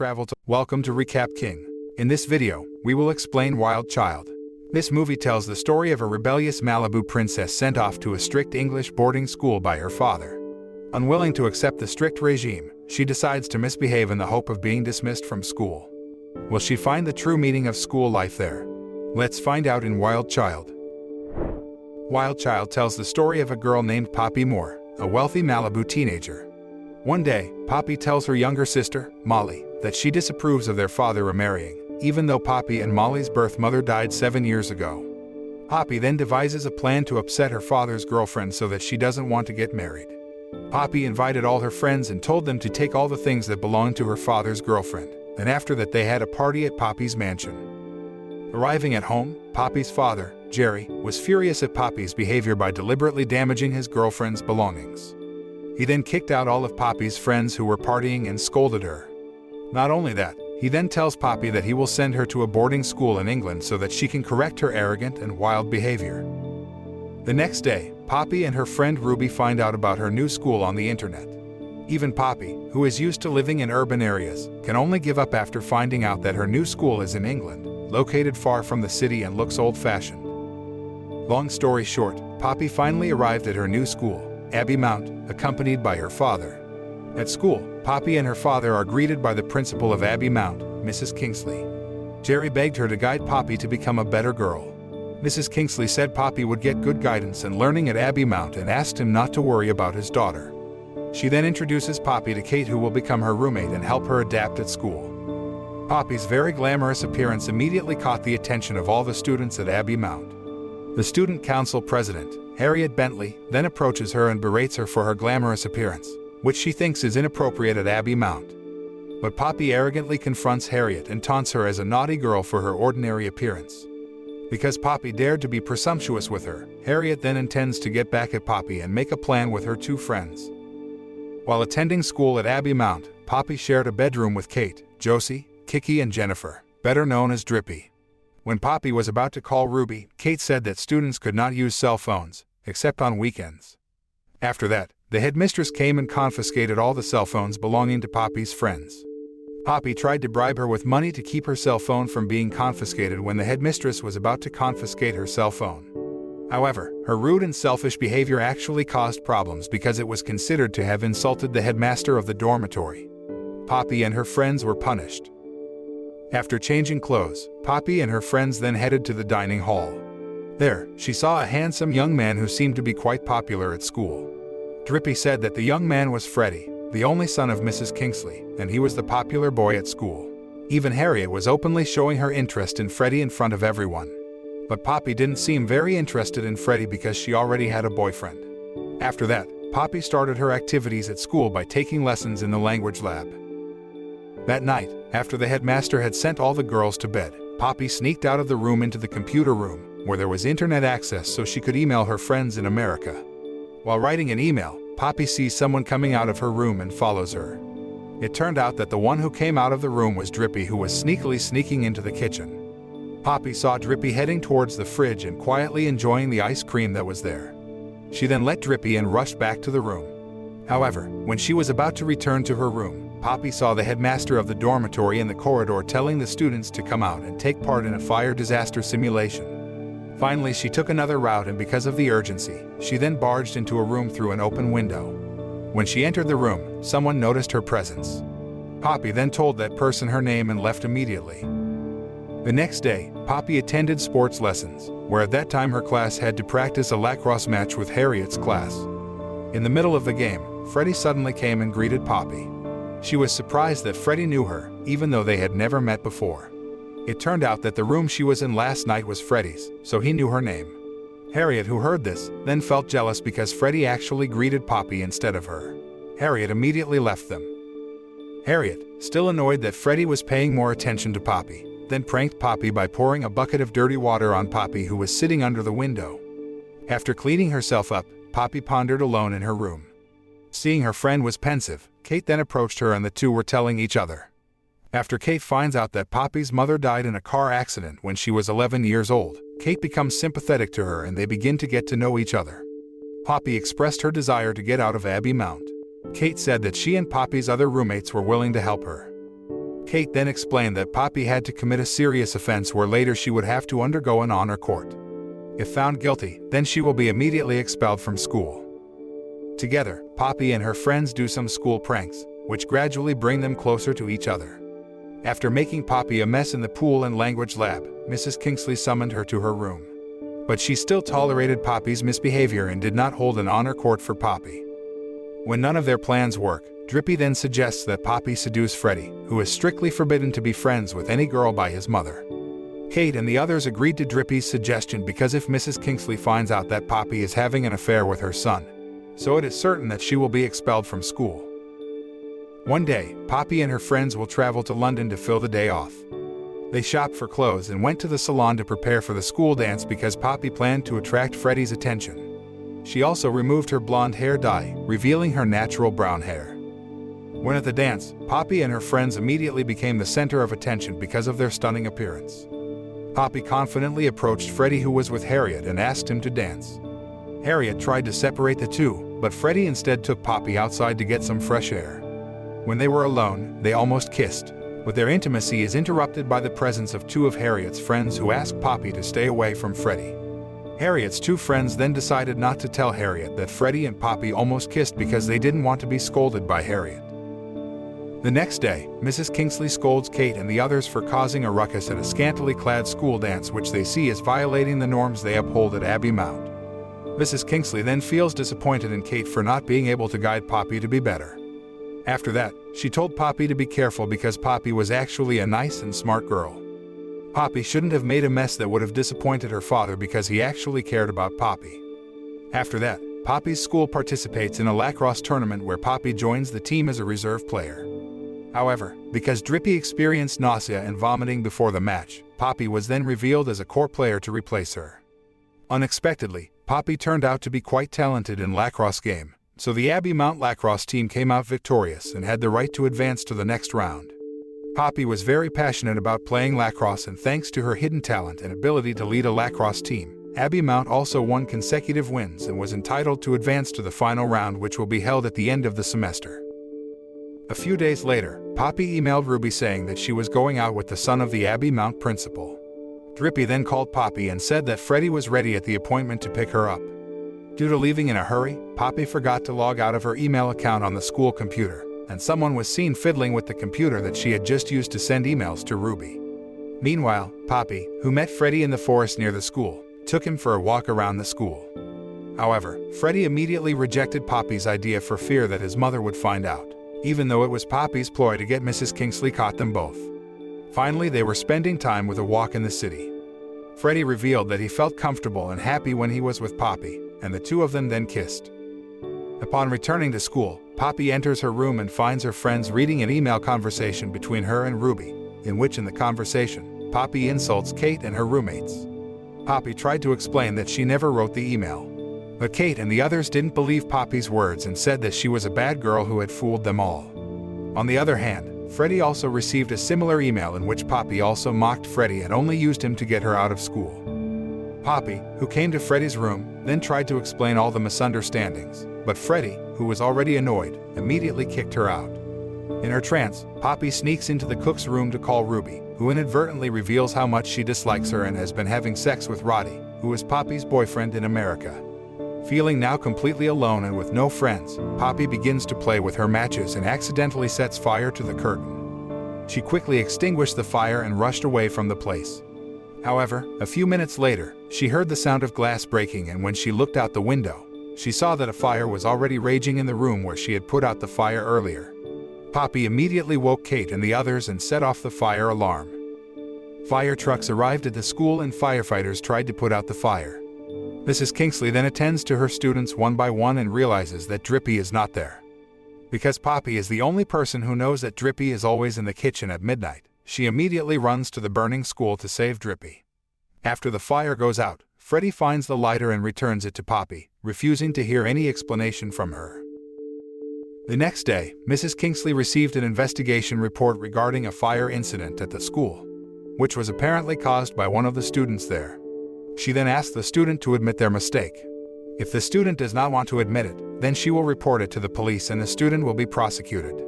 travel to Welcome to Recap King. In this video, we will explain Wild Child. This movie tells the story of a rebellious Malibu princess sent off to a strict English boarding school by her father. Unwilling to accept the strict regime, she decides to misbehave in the hope of being dismissed from school. Will she find the true meaning of school life there? Let's find out in Wild Child. Wild Child tells the story of a girl named Poppy Moore, a wealthy Malibu teenager. One day, Poppy tells her younger sister, Molly, that she disapproves of their father remarrying, even though Poppy and Molly's birth mother died 7 years ago. Poppy then devises a plan to upset her father's girlfriend so that she doesn't want to get married. Poppy invited all her friends and told them to take all the things that belonged to her father's girlfriend, and after that they had a party at Poppy's mansion. Arriving at home, Poppy's father, Gerry, was furious at Poppy's behavior by deliberately damaging his girlfriend's belongings. He then kicked out all of Poppy's friends who were partying and scolded her. Not only that, he then tells Poppy that he will send her to a boarding school in England so that she can correct her arrogant and wild behavior. The next day, Poppy and her friend Ruby find out about her new school on the internet. Even Poppy, who is used to living in urban areas, can only give up after finding out that her new school is in England, located far from the city and looks old-fashioned. Long story short, Poppy finally arrived at her new school, Abbey Mount, accompanied by her father. At school, Poppy and her father are greeted by the principal of Abbey Mount, Mrs. Kingsley. Gerry begged her to guide Poppy to become a better girl. Mrs. Kingsley said Poppy would get good guidance and learning at Abbey Mount and asked him not to worry about his daughter. She then introduces Poppy to Kate, who will become her roommate and help her adapt at school. Poppy's very glamorous appearance immediately caught the attention of all the students at Abbey Mount. The student council president, Harriet Bentley, then approaches her and berates her for her glamorous appearance, which she thinks is inappropriate at Abbey Mount. But Poppy arrogantly confronts Harriet and taunts her as a naughty girl for her ordinary appearance. Because Poppy dared to be presumptuous with her, Harriet then intends to get back at Poppy and make a plan with her two friends. While attending school at Abbey Mount, Poppy shared a bedroom with Kate, Josie, Kiki and Jennifer, better known as Drippy. When Poppy was about to call Ruby, Kate said that students could not use cell phones, except on weekends. After that, the headmistress came and confiscated all the cell phones belonging to Poppy's friends. Poppy tried to bribe her with money to keep her cell phone from being confiscated when the headmistress was about to confiscate her cell phone. However, her rude and selfish behavior actually caused problems because it was considered to have insulted the headmaster of the dormitory. Poppy and her friends were punished. After changing clothes, Poppy and her friends then headed to the dining hall. There, she saw a handsome young man who seemed to be quite popular at school. Drippy said that the young man was Freddie, the only son of Mrs. Kingsley, and he was the popular boy at school. Even Harriet was openly showing her interest in Freddie in front of everyone. But Poppy didn't seem very interested in Freddie because she already had a boyfriend. After that, Poppy started her activities at school by taking lessons in the language lab. That night, after the headmaster had sent all the girls to bed, Poppy sneaked out of the room into the computer room, where there was internet access so she could email her friends in America. While writing an email, Poppy sees someone coming out of her room and follows her. It turned out that the one who came out of the room was Drippy, who was sneakily sneaking into the kitchen. Poppy saw Drippy heading towards the fridge and quietly enjoying the ice cream that was there. She then let Drippy and rushed back to the room. However, when she was about to return to her room, Poppy saw the headmaster of the dormitory in the corridor telling the students to come out and take part in a fire disaster simulation. Finally, she took another route, and because of the urgency, she then barged into a room through an open window. When she entered the room, someone noticed her presence. Poppy then told that person her name and left immediately. The next day, Poppy attended sports lessons, where at that time her class had to practice a lacrosse match with Harriet's class. In the middle of the game, Freddie suddenly came and greeted Poppy. She was surprised that Freddie knew her, even though they had never met before. It turned out that the room she was in last night was Freddie's, so he knew her name. Harriet, who heard this, then felt jealous because Freddie actually greeted Poppy instead of her. Harriet immediately left them. Harriet, still annoyed that Freddie was paying more attention to Poppy, then pranked Poppy by pouring a bucket of dirty water on Poppy, who was sitting under the window. After cleaning herself up, Poppy pondered alone in her room. Seeing her friend was pensive, Kate then approached her and the two were telling each other. After Kate finds out that Poppy's mother died in a car accident when she was 11 years old, Kate becomes sympathetic to her and they begin to get to know each other. Poppy expressed her desire to get out of Abbey Mount. Kate said that she and Poppy's other roommates were willing to help her. Kate then explained that Poppy had to commit a serious offense where later she would have to undergo an honor court. If found guilty, then she will be immediately expelled from school. Together, Poppy and her friends do some school pranks, which gradually bring them closer to each other. After making Poppy a mess in the pool and language lab, Mrs. Kingsley summoned her to her room. But she still tolerated Poppy's misbehavior and did not hold an honor court for Poppy. When none of their plans work, Drippy then suggests that Poppy seduce Freddie, who is strictly forbidden to be friends with any girl by his mother. Kate and the others agreed to Drippy's suggestion because if Mrs. Kingsley finds out that Poppy is having an affair with her son, so it is certain that she will be expelled from school. One day, Poppy and her friends will travel to London to fill the day off. They shopped for clothes and went to the salon to prepare for the school dance because Poppy planned to attract Freddie's attention. She also removed her blonde hair dye, revealing her natural brown hair. When at the dance, Poppy and her friends immediately became the center of attention because of their stunning appearance. Poppy confidently approached Freddie, who was with Harriet, and asked him to dance. Harriet tried to separate the two, but Freddie instead took Poppy outside to get some fresh air. When they were alone, they almost kissed, but their intimacy is interrupted by the presence of two of Harriet's friends who ask Poppy to stay away from Freddie. Harriet's two friends then decided not to tell Harriet that Freddie and Poppy almost kissed because they didn't want to be scolded by Harriet. The next day, Mrs. Kingsley scolds Kate and the others for causing a ruckus at a scantily clad school dance which they see as violating the norms they uphold at Abbey Mount. Mrs. Kingsley then feels disappointed in Kate for not being able to guide Poppy to be better. After that, she told Poppy to be careful because Poppy was actually a nice and smart girl. Poppy shouldn't have made a mess that would have disappointed her father because he actually cared about Poppy. After that, Poppy's school participates in a lacrosse tournament where Poppy joins the team as a reserve player. However, because Drippy experienced nausea and vomiting before the match, Poppy was then revealed as a core player to replace her. Unexpectedly, Poppy turned out to be quite talented in lacrosse game, so the Abbey Mount lacrosse team came out victorious and had the right to advance to the next round. Poppy was very passionate about playing lacrosse, and thanks to her hidden talent and ability to lead a lacrosse team, Abbey Mount also won consecutive wins and was entitled to advance to the final round, which will be held at the end of the semester. A few days later, Poppy emailed Ruby saying that she was going out with the son of the Abbey Mount principal. Drippy then called Poppy and said that Freddie was ready at the appointment to pick her up. Due to leaving in a hurry, Poppy forgot to log out of her email account on the school computer, and someone was seen fiddling with the computer that she had just used to send emails to Ruby. Meanwhile, Poppy, who met Freddie in the forest near the school, took him for a walk around the school. However, Freddie immediately rejected Poppy's idea for fear that his mother would find out, even though it was Poppy's ploy to get Mrs. Kingsley caught them both. Finally, they were spending time with a walk in the city. Freddie revealed that he felt comfortable and happy when he was with Poppy, and the two of them then kissed. Upon returning to school, Poppy enters her room and finds her friends reading an email conversation between her and Ruby, in which in the conversation, Poppy insults Kate and her roommates. Poppy tried to explain that she never wrote the email, but Kate and the others didn't believe Poppy's words and said that she was a bad girl who had fooled them all. On the other hand, Freddie also received a similar email in which Poppy also mocked Freddie and only used him to get her out of school. Poppy, who came to Freddie's room, then tried to explain all the misunderstandings, but Freddie, who was already annoyed, immediately kicked her out. In her trance, Poppy sneaks into the cook's room to call Ruby, who inadvertently reveals how much she dislikes her and has been having sex with Roddy, who is Poppy's boyfriend in America. Feeling now completely alone and with no friends, Poppy begins to play with her matches and accidentally sets fire to the curtain. She quickly extinguished the fire and rushed away from the place. However, a few minutes later, she heard the sound of glass breaking, and when she looked out the window, she saw that a fire was already raging in the room where she had put out the fire earlier. Poppy immediately woke Kate and the others and set off the fire alarm. Fire trucks arrived at the school and firefighters tried to put out the fire. Mrs. Kingsley then attends to her students one by one and realizes that Drippy is not there. Because Poppy is the only person who knows that Drippy is always in the kitchen at midnight, she immediately runs to the burning school to save Drippy. After the fire goes out, Freddie finds the lighter and returns it to Poppy, refusing to hear any explanation from her. The next day, Mrs. Kingsley received an investigation report regarding a fire incident at the school, which was apparently caused by one of the students there. She then asked the student to admit their mistake. If the student does not want to admit it, then she will report it to the police and the student will be prosecuted.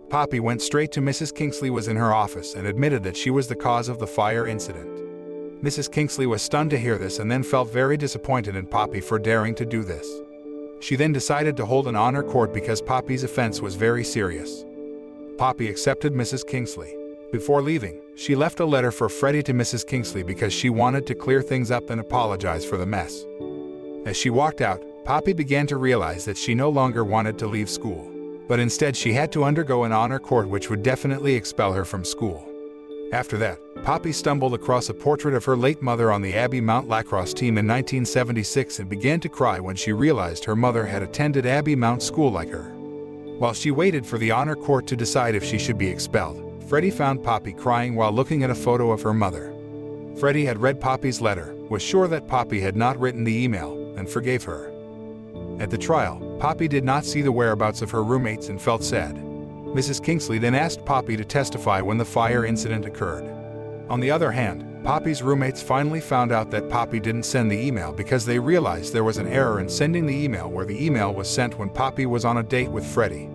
Poppy went straight to Mrs. Kingsley was in her office and admitted that she was the cause of the fire incident. Mrs. Kingsley was stunned to hear this and then felt very disappointed in Poppy for daring to do this. She then decided to hold an honor court because Poppy's offense was very serious. Poppy accepted Mrs. Kingsley. Before leaving, she left a letter for Freddie to Mrs. Kingsley because she wanted to clear things up and apologize for the mess. As she walked out, Poppy began to realize that she no longer wanted to leave school, but instead she had to undergo an honor court which would definitely expel her from school. After that, Poppy stumbled across a portrait of her late mother on the Abbey Mount lacrosse team in 1976 and began to cry when she realized her mother had attended Abbey Mount school like her. While she waited for the honor court to decide if she should be expelled, Freddie found Poppy crying while looking at a photo of her mother. Freddie had read Poppy's letter, was sure that Poppy had not written the email, and forgave her. At the trial, Poppy did not see the whereabouts of her roommates and felt sad. Mrs. Kingsley then asked Poppy to testify when the fire incident occurred. On the other hand, Poppy's roommates finally found out that Poppy didn't send the email because they realized there was an error in sending the email where the email was sent when Poppy was on a date with Freddie.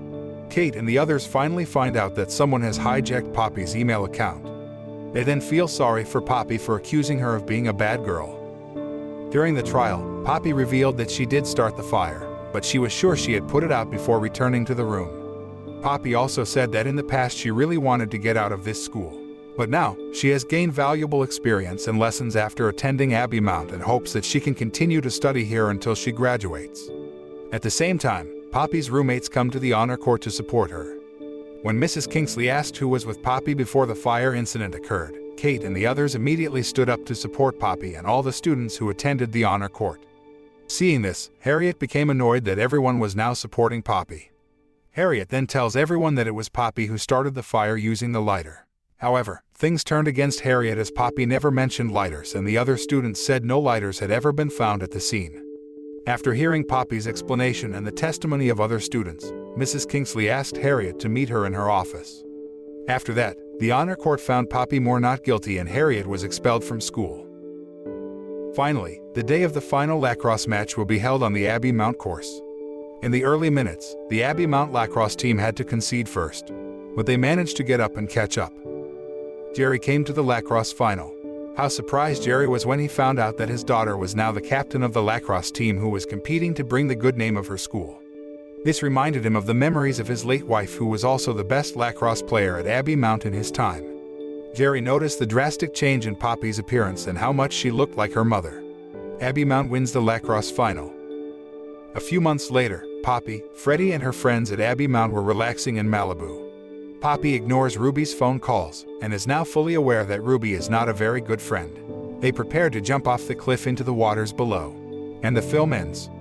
Kate and the others finally find out that someone has hijacked Poppy's email account. They then feel sorry for Poppy for accusing her of being a bad girl. During the trial, Poppy revealed that she did start the fire, but she was sure she had put it out before returning to the room. Poppy also said that in the past she really wanted to get out of this school, but now she has gained valuable experience and lessons after attending Abbey Mount and hopes that she can continue to study here until she graduates. At the same time, Poppy's roommates come to the honor court to support her. When Mrs. Kingsley asked who was with Poppy before the fire incident occurred, Kate and the others immediately stood up to support Poppy and all the students who attended the honor court. Seeing this, Harriet became annoyed that everyone was now supporting Poppy. Harriet then tells everyone that it was Poppy who started the fire using the lighter. However, things turned against Harriet as Poppy never mentioned lighters and the other students said no lighters had ever been found at the scene. After hearing Poppy's explanation and the testimony of other students, Mrs. Kingsley asked Harriet to meet her in her office. After that, the honor court found Poppy Moore not guilty and Harriet was expelled from school. Finally, the day of the final lacrosse match will be held on the Abbey Mount course. In the early minutes, the Abbey Mount lacrosse team had to concede first, but they managed to get up and catch up. Gerry came to the lacrosse final. How surprised Gerry was when he found out that his daughter was now the captain of the lacrosse team who was competing to bring the good name of her school. This reminded him of the memories of his late wife who was also the best lacrosse player at Abbey Mount in his time. Gerry noticed the drastic change in Poppy's appearance and how much she looked like her mother. Abbey Mount wins the lacrosse final. A few months later, Poppy, Freddie and her friends at Abbey Mount were relaxing in Malibu. Poppy ignores Ruby's phone calls and is now fully aware that Ruby is not a very good friend. They prepare to jump off the cliff into the waters below. And the film ends.